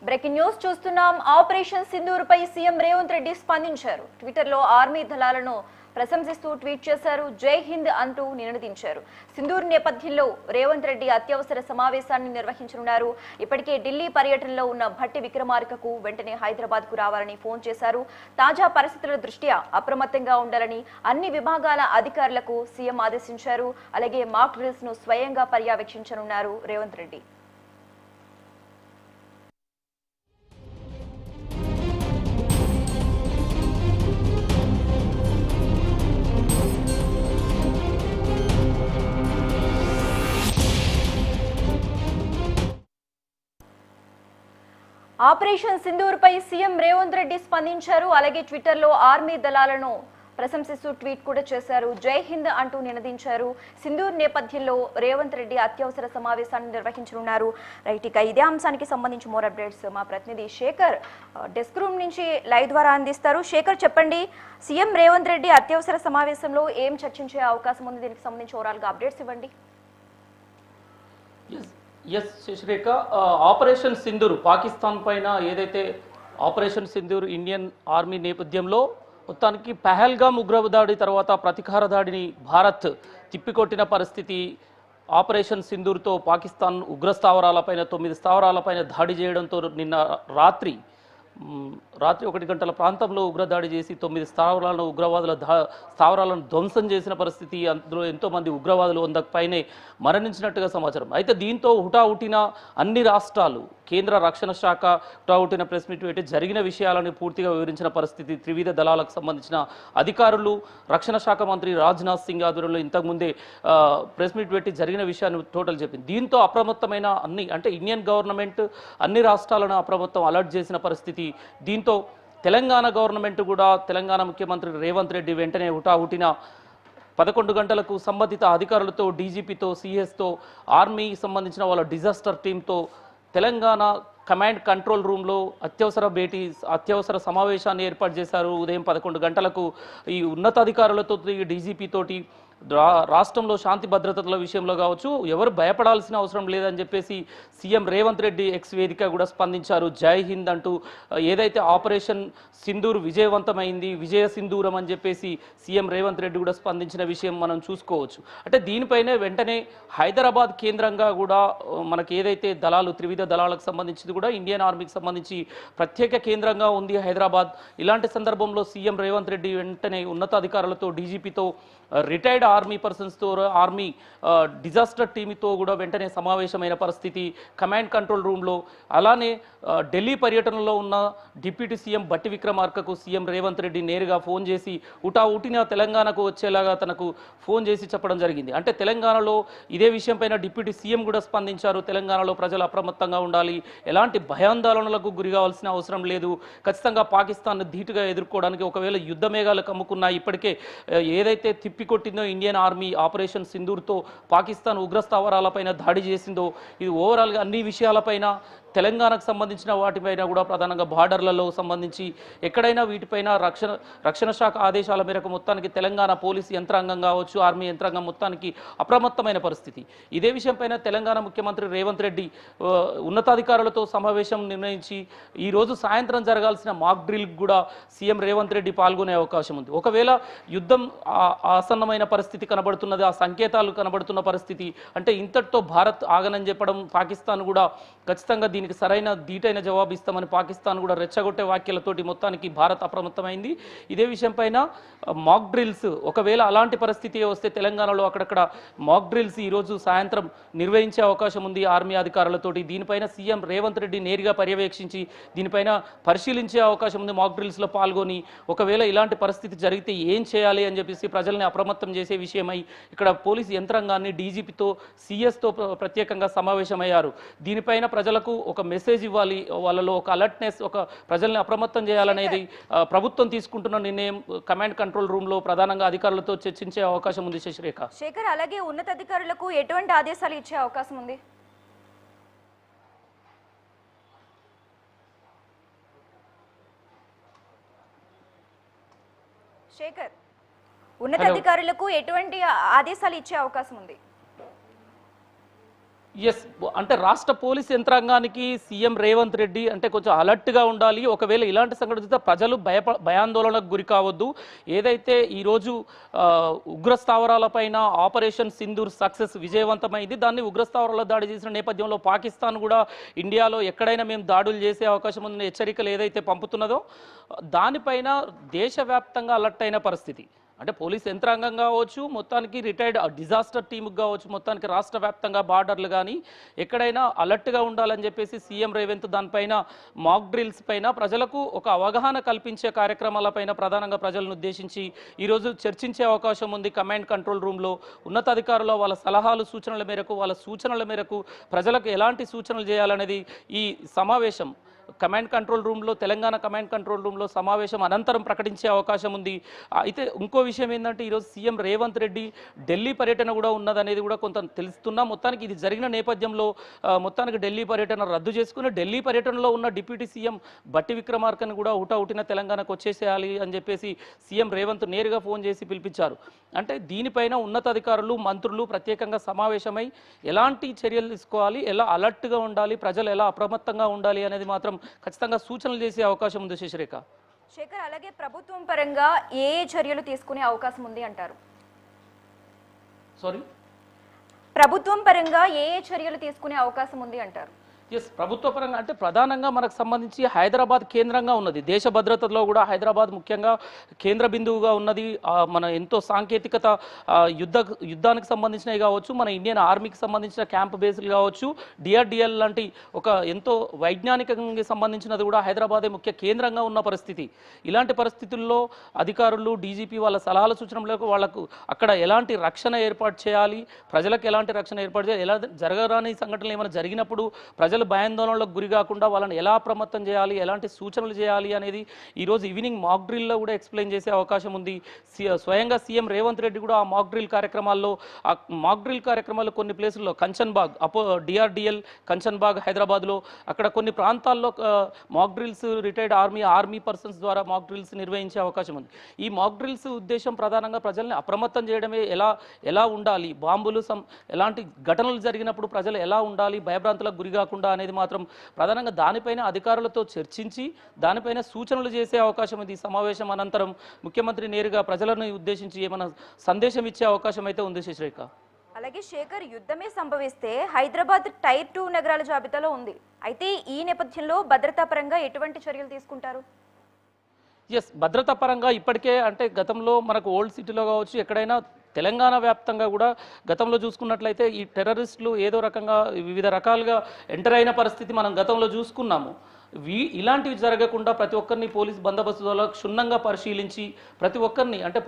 Breaking news చూస్తున్నాం. Operation Sindoor పై CM Revanth Reddy స్పందించారు. Twitter లో ఆర్మీ దళాలను ప్రశంసిస్తూ ట్వీట్ చేశారు. జై హింద్ అంటూ నినదించారు. సింధూర్ నేపథ్యంలో రేవంత్ రెడ్డి అత్యవసర సమావేశాన్ని నిర్వహించనున్నారు. ఇప్పటికే ఢిల్లీ పర్యటనలో ఉన్న భట్టి విక్రమార్కకు వెంటనే హైదరాబాద్ కు రావాలని ఫోన్ చేశారు. తాజా పరిస్థితుల దృష్ట్యా అప్రమత్తంగా ఉండాలని అన్ని విభాగాల అధికారులకు సీఎం ఆదేశించారు. అలాగే మాక్ డ్రిల్స్ ను స్వయంగా పర్యవేక్షించనున్నారు రేవంత్ రెడ్డి. ఆపరేషన్ సింధూర్ పై సీఎం రేవంత్ రెడ్డి స్పందించారు. అలాగే ట్విట్టర్ లో ఆర్మీ దళాలను ప్రశంసిస్తూ ట్వీట్ కూడా చేశారు. జై హింద్ అంటూ నినదించారు. సింధూర్ నేపథ్యంలో రేవంత్ రెడ్డి అత్యవసర సమావేశాన్ని నిర్వహించనున్నారు. రైట్, ఇక ఇదే అంశానికి సంబంధించి మోర్ అప్డేట్స్ మా ప్రతినిధి శేఖర్ డెస్క్ రూమ్ నుంచి లైవ్ ద్వారా అందిస్తారు. శేఖర్, చెప్పండి, సీఎం రేవంత్ రెడ్డి అత్యవసర సమావేశంలో ఏం చర్చించే అవకాశం ఉంది? దీనికి సంబంధించి ఓవరాల్ గా అప్డేట్స్ ఇవ్వండి. ఎస్ శశిరేఖ, ఆపరేషన్ సింధూర్ పాకిస్తాన్ పైన ఏదైతే ఆపరేషన్ సింధూర్ ఇండియన్ ఆర్మీ నేపథ్యంలో మొత్తానికి పహల్గామ్ ఉగ్రదాడి తర్వాత ప్రతీకార దాడిని భారత్ తిప్పికొట్టిన పరిస్థితి. ఆపరేషన్ సింధూర్తో పాకిస్తాన్ ఉగ్ర స్థావరాలపైన 9 స్థావరాలపైన దాడి చేయడంతో నిన్న రాత్రి 1 గంటల ప్రాంతంలో ఉగ్రదాడి చేసి 9 స్థావరాలను ఉగ్రవాదుల స్థావరాలను ధ్వంసం చేసిన పరిస్థితి. అందులో ఎంతోమంది ఉగ్రవాదులు 100కు పైనే మరణించినట్టుగా సమాచారం. అయితే దీంతో హుటాహుటిన అన్ని రాష్ట్రాలు, కేంద్ర రక్షణ శాఖ హుటాహుటిన ప్రెస్ మీట్ పెట్టి జరిగిన విషయాలను పూర్తిగా వివరించిన పరిస్థితి. త్రివిధ దళాలకు సంబంధించిన అధికారులు, రక్షణ శాఖ మంత్రి రాజ్నాథ్ సింగ్ ఆధ్వర్యంలో ఇంతకుముందే ప్రెస్ మీట్ పెట్టి జరిగిన విషయాన్ని టోటల్ చెప్పింది. దీంతో అప్రమత్తమైన అంటే ఇండియన్ గవర్నమెంట్ అన్ని రాష్ట్రాలను అప్రమత్తం అలర్ట్ చేసిన పరిస్థితి. దీంతో తెలంగాణ గవర్నమెంట్ కూడా, తెలంగాణ ముఖ్యమంత్రి రేవంత్ రెడ్డి వెంటనే హుటాహుటిన 11 గంటలకు సంబంధిత అధికారులతో, డీజీపీతో, సిఎస్తో, ఆర్మీ సంబంధించిన వాళ్ళ డిజాస్టర్ టీంతో తెలంగాణ కమాండ్ కంట్రోల్ రూమ్లో అత్యవసర సమావేశాన్ని ఏర్పాటు చేశారు. ఉదయం 11 గంటలకు ఈ ఉన్నతాధికారులతో, డీజీపీ తోటి రాష్ట్రంలో శాంతి భద్రతల విషయంలో కావచ్చు ఎవరు భయపడాల్సిన అవసరం లేదని చెప్పేసి సీఎం రేవంత్ రెడ్డి ఎక్స్ వేదిక కూడా స్పందించారు. జై హింద్ అంటూ ఏదైతే ఆపరేషన్ సింధూర్ విజయవంతమైంది, విజయ సింధూరం అని చెప్పేసి సీఎం రేవంత్ రెడ్డి కూడా స్పందించిన విషయం మనం చూసుకోవచ్చు. అంటే దీనిపైనే వెంటనే హైదరాబాద్ కేంద్రంగా కూడా మనకి ఏదైతే దళాలు, త్రివిధ దళాలకు సంబంధించింది కూడా ఇండియన్ ఆర్మీకి సంబంధించి ప్రత్యేక కేంద్రంగా ఉంది హైదరాబాద్. ఇలాంటి సందర్భంలో సీఎం రేవంత్ రెడ్డి వెంటనే ఉన్నతాధికారులతో, డీజీపీతో, రిటైర్డ్ ఆర్మీ పర్సన్స్తో, ఆర్మీ డిజాస్టర్ టీమ్తో కూడా వెంటనే సమావేశమైన పరిస్థితి కమాండ్ కంట్రోల్ రూమ్లో. అలానే ఢిల్లీ పర్యటనలో ఉన్న డిప్యూటీ సీఎం భట్టి విక్రమార్కకు సీఎం రేవంత్ రెడ్డి నేరుగా ఫోన్ చేసి హుటాహుటిన తెలంగాణకు వచ్చేలాగా తనకు ఫోన్ చేసి చెప్పడం జరిగింది. అంటే తెలంగాణలో ఇదే విషయంపైన డిప్యూటీ సీఎం కూడా స్పందించారు. తెలంగాణలో ప్రజలు అప్రమత్తంగా ఉండాలి, ఎలాంటి భయాందోళనలకు గురి కావాల్సిన అవసరం లేదు, ఖచ్చితంగా పాకిస్తాన్ ధీటుగా ఎదుర్కోవడానికి ఒకవేళ యుద్ధ మేఘాలు కమ్ముకున్నా ఇప్పటికే ఏదైతే తిప్పికొట్టిందో ఇండియన్ ఆర్మీ ఆపరేషన్ సింధూర్తో పాకిస్తాన్ ఉగ్రస్థావరాలపైన దాడి చేసిందో, ఇది ఓవరాల్గా అన్ని విషయాలపైన తెలంగాణకు సంబంధించిన వాటిపైన కూడా ప్రధానంగా బార్డర్లలో సంబంధించి ఎక్కడైనా వీటిపైన రక్షణ శాఖ ఆదేశాల మేరకు మొత్తానికి తెలంగాణ పోలీసు యంత్రాంగం కావచ్చు, ఆర్మీ యంత్రాంగం మొత్తానికి అప్రమత్తమైన పరిస్థితి. ఇదే విషయంపైన తెలంగాణ ముఖ్యమంత్రి రేవంత్ రెడ్డి ఉన్నతాధికారులతో సమావేశం నిర్ణయించి ఈరోజు సాయంత్రం జరగాల్సిన మాక్ డ్రిల్ కూడా సీఎం రేవంత్ రెడ్డి పాల్గొనే అవకాశం ఉంది. ఒకవేళ యుద్ధం ఆసన్నమైన పరిస్థితి కనబడుతున్నది, ఆ సంకేతాలు కనబడుతున్న పరిస్థితి, అంటే ఇంతటితో భారత్ ఆగనని చెప్పడం, పాకిస్తాన్ కూడా ఖచ్చితంగా దీనికి సరైన ధీటైన జవాబు ఇస్తామని పాకిస్తాన్ కూడా రెచ్చగొట్టే వ్యాఖ్యలతోటి మొత్తానికి భారత్ అప్రమత్తమైంది. ఇదే విషయం పైన మాక్ డ్రిల్స్, ఒకవేళ అలాంటి పరిస్థితి వస్తే తెలంగాణలో అక్కడక్కడ మాక్ డ్రిల్స్ ఈరోజు సాయంత్రం నిర్వహించే అవకాశం ఉంది ఆర్మీ అధికారులతోటి. దీనిపైన సీఎం రేవంత్ రెడ్డి నేరుగా పర్యవేక్షించి దీనిపైన పరిశీలించే అవకాశం ఉంది. మాక్ డ్రిల్స్లో పాల్గొని ఒకవేళ ఇలాంటి పరిస్థితి జరిగితే ఏం చేయాలి అని చెప్పేసి ప్రజల్ని అప్రమత్తం చేసే విషయమై ఇక్కడ పోలీసు యంత్రాంగాన్ని, డీజీపీతో, సిఎస్తో ప్రత్యేకంగా సమావేశమయ్యారు. దీనిపైన ప్రజలకు ఒక మెసేజ్ ఇవ్వాలి, వాళ్ళలో ఒక అలర్ట్నెస్, ఒక ప్రజల్ని అప్రమత్తం చేయాలనేది ప్రభుత్వం తీసుకుంటున్న నిర్ణయం కమాండ్ కంట్రోల్ రూమ్ లో ప్రధానంగా అధికారులతో చర్చించే అవకాశం ఉంది. శశిరేఖ, శేఖర్, అలాగే ఉన్నతాధికారులకు ఎటువంటి ఆదేశాలు ఇచ్చే అవకాశం ఉంది? శేఖర్, ఉన్నతాధికారులకు ఎటువంటి ఆదేశాలు ఇచ్చే అవకాశం ఉంది? ఎస్, అంటే రాష్ట్ర పోలీస్ యంత్రాంగానికి సీఎం రేవంత్ రెడ్డి అంటే కొంచెం అలర్ట్గా ఉండాలి. ఒకవేళ ఇలాంటి సంఘటన చూస్తే ప్రజలు భయాందోళనకు గురి కావద్దు. ఏదైతే ఈరోజు ఉగ్ర స్థావరాలపైన ఆపరేషన్ సింధూర్ సక్సెస్ విజయవంతమైంది, దాన్ని ఉగ్ర స్థావరాల దాడి చేసిన నేపథ్యంలో పాకిస్తాన్ కూడా ఇండియాలో ఎక్కడైనా మేము దాడులు చేసే అవకాశం ఉందనే హెచ్చరికలు ఏదైతే పంపుతున్నదో దానిపైన దేశవ్యాప్తంగా అలర్ట్ అయిన పరిస్థితి. అంటే పోలీస్ యంత్రాంగం కావచ్చు, మొత్తానికి రిటైర్డ్ డిజాస్టర్ టీముకి కావచ్చు, మొత్తానికి రాష్ట్ర వ్యాప్తంగా బార్డర్లు కానీ ఎక్కడైనా అలర్ట్గా ఉండాలని చెప్పేసి సీఎం రేవంత్ దానిపైన మాక్ డ్రిల్స్ పైన ప్రజలకు ఒక అవగాహన కల్పించే కార్యక్రమాలపైన ప్రధానంగా ప్రజలను ఉద్దేశించి ఈరోజు చర్చించే అవకాశం ఉంది. కమాండ్ కంట్రోల్ రూమ్లో ఉన్నతాధికారులు వాళ్ళ సలహాలు సూచనల మేరకు వాళ్ళ సూచనల మేరకు ప్రజలకు ఎలాంటి సూచనలు చేయాలనేది ఈ సమావేశం కమాండ్ కంట్రోల్ రూమ్లో, తెలంగాణ కమాండ్ కంట్రోల్ రూమ్లో సమావేశం అనంతరం ప్రకటించే అవకాశం ఉంది. అయితే ఇంకో విషయం ఏంటంటే ఈరోజు సీఎం రేవంత్ రెడ్డి ఢిల్లీ పర్యటన కూడా ఉన్నదనేది కూడా కొంత తెలుస్తున్నా. మొత్తానికి ఇది జరిగిన నేపథ్యంలో మొత్తానికి ఢిల్లీ పర్యటన రద్దు చేసుకుని ఢిల్లీ పర్యటనలో ఉన్న డిప్యూటీ సీఎం బట్టి విక్రమార్కని కూడా ఉటిన తెలంగాణకు వచ్చేసేయాలి అని చెప్పేసి సీఎం రేవంత్ నేరుగా ఫోన్ చేసి పిలిపించారు. అంటే దీనిపైన ఉన్నతాధికారులు, మంత్రులు ప్రత్యేకంగా సమావేశమై ఎలాంటి చర్యలు తీసుకోవాలి, ఎలా అలర్ట్గా ఉండాలి, ప్రజలు ఎలా అప్రమత్తంగా ఉండాలి అనేది మాత్రం ఖచ్చితంగా సూచనలు చేసే అవకాశం ఉంది. శశిరేఖ, అలాగే ప్రభుత్వం పరంగా ఏ చర్యలు తీసుకునే అవకాశం ఉంది అంటారు? సారీ, ప్రభుత్వం పరంగా ఏ చర్యలు తీసుకునే అవకాశం ఉంది అంటారు? ఎస్, ప్రభుత్వ పరంగా అంటే ప్రధానంగా మనకు సంబంధించి హైదరాబాద్ కేంద్రంగా ఉన్నది. దేశ భద్రతలో కూడా హైదరాబాద్ ముఖ్యంగా కేంద్ర బిందువుగా ఉన్నది. మన ఎంతో సాంకేతికత యుద్ధానికి సంబంధించినవి కావచ్చు, మన ఇండియన్ ఆర్మీకి సంబంధించిన క్యాంప్ బేస్లు కావచ్చు, డిఆర్డిఎల్ లాంటి ఒక ఎంతో వైజ్ఞానికంగా సంబంధించినది కూడా హైదరాబాదే ముఖ్య కేంద్రంగా ఉన్న పరిస్థితి. ఇలాంటి పరిస్థితుల్లో అధికారులు, డీజీపీ వాళ్ళ సలహాల సూచనలకు వాళ్లకు అక్కడ ఎలాంటి రక్షణ ఏర్పాటు చేయాలి, ప్రజలకు ఎలాంటి రక్షణ ఏర్పాటు చేయాలి, ఎలా జరగరాని సంఘటనలు ఏమైనా జరిగినప్పుడు ప్రజలు భయాందోళనలకు గురి కాకుండా వాళ్ళని ఎలా అప్రమత్తం చేయాలి, ఎలాంటి సూచనలు చేయాలి అనేది ఈరోజు ఈవినింగ్ మాక్ డ్రిల్లో కూడా ఎక్స్ప్లెయిన్ చేసే అవకాశం ఉంది. స్వయంగా సీఎం రేవంత్ రెడ్డి కూడా ఆ మాక్ డ్రిల్ కార్యక్రమాల్లో కొన్ని ప్లేసుల్లో కంచన్బాగ్ డిఆర్డిఎల్ కంచన్బాగ్ హైదరాబాద్లో అక్కడ కొన్ని ప్రాంతాల్లో మాక్ డ్రిల్స్ రిటైర్డ్ ఆర్మీ పర్సన్స్ ద్వారా మాక్ డ్రిల్స్ నిర్వహించే అవకాశం ఉంది. ఈ మాక్ డ్రిల్స్ ఉద్దేశం ప్రధానంగా ప్రజల్ని అప్రమత్తం చేయడమే. ఎలా ఉండాలి, బాంబులు ఎలాంటి ఘటనలు జరిగినప్పుడు ప్రజలు ఎలా ఉండాలి, భయభ్రాంతులకు గురి కాకుండా అనేది మాత్రం ప్రధానంగా దానిపైన అధికారులతో చర్చించి దానిపైన సూచనలు చేసే అవకాశం ఉంది. ఈ సమావేశం అనంతరం ముఖ్యమంత్రి నేరుగా ప్రజలను ఉద్దేశించి ఏమైనా సందేశం ఇచ్చే అవకాశం అయితే ఉంది. శశిరేఖ, అలాగే శేఖర్, యుద్ధమే సంభవిస్తే హైదరాబాద్ టైర్ 2 నగరాల జాబితాలో ఉంది. అయితే ఈ నేపథ్యంలో భద్రతా పరంగా ఎటువంటి చర్యలు తీసుకుంటారు? ఎస్, భద్రతా పరంగా ఇప్పటికే అంటే గతంలో మనకు ఓల్డ్ సిటీలో కావచ్చు, ఎక్కడైనా తెలంగాణ వ్యాప్తంగా కూడా గతంలో చూసుకున్నట్లయితే ఈ టెర్రరిస్టులు ఏదో రకంగా వివిధ రకాలుగా ఎంటర్ అయిన పరిస్థితి మనం గతంలో చూసుకున్నాము. ఇలాంటివి జరగకుండా ప్రతి ఒక్కరిని పోలీస్ బందోబస్తు ద్వారా క్షుణ్ణంగా పరిశీలించి ప్రతి ఒక్కరిని అంటే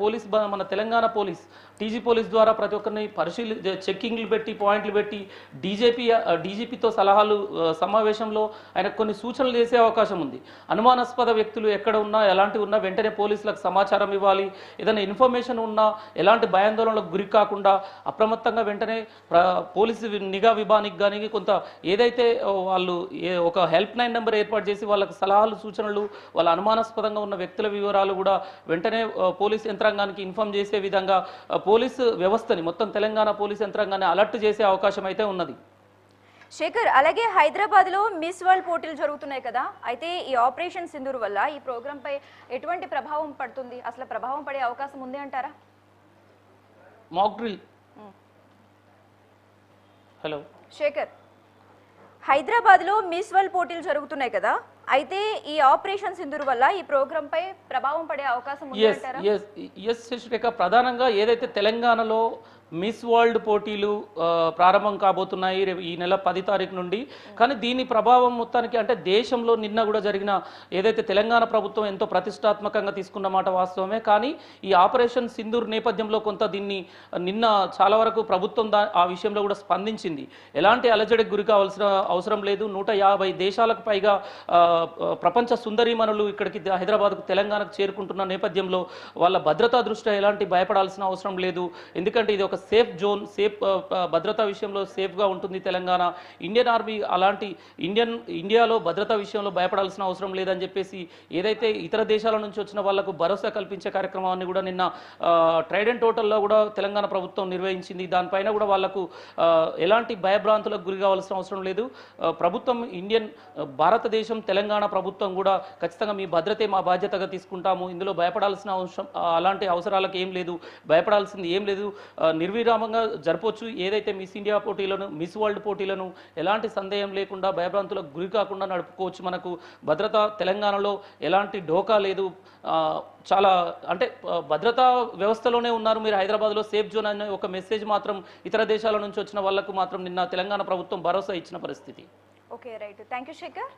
మన తెలంగాణ పోలీస్ టీజీ పోలీస్ ద్వారా ప్రతి ఒక్కరిని చెక్కింగ్లు పెట్టి పాయింట్లు పెట్టి డీజీపీతో సలహాలు సమావేశంలో ఆయన కొన్ని సూచనలు చేసే అవకాశం ఉంది. అనుమానాస్పద వ్యక్తులు ఎక్కడ ఉన్నా ఎలాంటి ఉన్నా వెంటనే పోలీసులకు సమాచారం ఇవ్వాలి. ఏదైనా ఇన్ఫర్మేషన్ ఉన్నా ఎలాంటి భయాందోళనలకు గురి కాకుండా అప్రమత్తంగా వెంటనే పోలీసు నిఘా విభాగానికి కానీ కొంత ఏదైతే వాళ్ళు ఒక హెల్ప్ లైన్ నెంబర్ ఏర్పాటు చేసి వాళ్ళకు సలహాలు సూచనలు వాళ్ళ అనుమానాస్పదంగా ఉన్న వ్యక్తుల వివరాలు కూడా వెంటనే పోలీస్ యంత్రాంగానికి ఇన్ఫార్మ్ చేసే విధంగా పోలీసు వ్యవస్థని మొత్తం తెలంగాణ పోలీస్ యంత్రాంగాన్ని అలర్ట్ చేసే అవకాశం అయితే ఉన్నది. శేఖర్, అలాగే హైదరాబాద్లో మిస్ వరల్డ్ పోటీలు జరుగుతున్నాయి కదా, అయితే ఈ ఆపరేషన్ సింధూర్ వల్ల ఈ ప్రోగ్రామ్ పై ఎటువంటి ప్రభావం పడుతుంది? అసలు ప్రభావం పడే అవకాశం ఉంది అంటారా? Mock drill. హలో శేఖర్, హైదరాబాద్లో మిస్ వరల్డ్ పోటీలు జరుగుతున్నాయి కదా, అయితే ఈ ఆపరేషన్ సింధూర్ వల్ల ఈ ప్రోగ్రామ్ పై ప్రభావం పడే అవకాశం ఉంది అంటారా? ఎస్ శశిరేఖ, ప్రధానంగా ఏదైతే తెలంగాణలో మిస్ వరల్డ్ పోటీలు ప్రారంభం కాబోతున్నాయి ఈ నెల 10 తారీఖు నుండి. కానీ దీని ప్రభావం మొత్తానికి అంటే దేశంలో నిన్న కూడా జరిగిన ఏదైతే తెలంగాణ ప్రభుత్వం ఎంతో ప్రతిష్టాత్మకంగా తీసుకున్న మాట వాస్తవమే. కానీ ఈ ఆపరేషన్ సింధూర్ నేపథ్యంలో కొంత దీన్ని నిన్న చాలా వరకు ప్రభుత్వం ఆ విషయంలో కూడా స్పందించింది. ఎలాంటి అలజడికి గురి కావాల్సిన అవసరం లేదు. 150 దేశాలకు పైగా ప్రపంచ సుందరీమణులు ఇక్కడికి హైదరాబాద్కు తెలంగాణకు చేరుకుంటున్న నేపథ్యంలో వాళ్ళ భద్రతా దృష్ట్యా ఎలాంటి భయపడాల్సిన అవసరం లేదు. ఎందుకంటే ఇది ఒక సేఫ్ జోన్, భద్రతా విషయంలో సేఫ్గా ఉంటుంది తెలంగాణ. ఇండియన్ ఆర్మీ అలాంటి ఇండియాలో భద్రతా విషయంలో భయపడాల్సిన అవసరం లేదని చెప్పేసి ఏదైతే ఇతర దేశాల నుంచి వచ్చిన వాళ్లకు భరోసా కల్పించే కార్యక్రమాన్ని కూడా నిన్న ట్రైడెంట్ హోటల్లో కూడా తెలంగాణ ప్రభుత్వం నిర్వహించింది. దానిపైన కూడా వాళ్లకు ఎలాంటి భయభ్రాంతులకు గురి కావాల్సిన అవసరం లేదు. ప్రభుత్వం భారతదేశం తెలంగాణ ప్రభుత్వం కూడా ఖచ్చితంగా మీ భద్రతే మా బాధ్యతగా తీసుకుంటాము, ఇందులో భయపడాల్సిన అవసరం అలాంటి అవసరాలకు ఏం లేదు, భయపడాల్సింది ఏం లేదు, నిర్విరామంగా జరపొచ్చు. ఏదైతే మిస్ ఇండియా పోటీలను, మిస్ వరల్డ్ పోటీలను ఎలాంటి సందేహం లేకుండా భయభ్రాంతులకు గురి కాకుండా నడుపుకోవచ్చు. మనకు భద్రత తెలంగాణలో ఎలాంటి ఢోకా లేదు. చాలా అంటే భద్రతా వ్యవస్థలోనే ఉన్నారు మీరు, హైదరాబాద్లో సేఫ్ జోన్ అనే ఒక మెసేజ్ మాత్రం ఇతర దేశాల నుంచి వచ్చిన వాళ్ళకు మాత్రం నిన్న తెలంగాణ ప్రభుత్వం భరోసా ఇచ్చిన పరిస్థితి. Okay, right. Thank you Shekhar.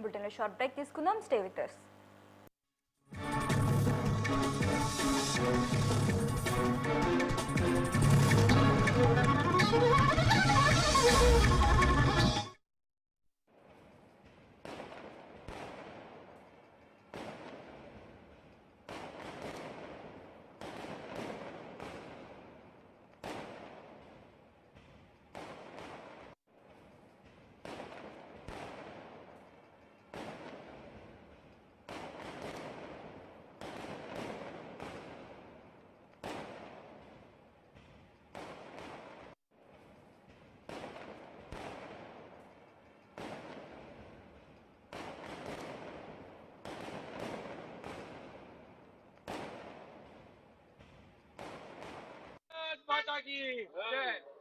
బులెటిన్లో షార్ట్ బ్రేక్ తీసుకుందాం. Stay with us. माता की जय।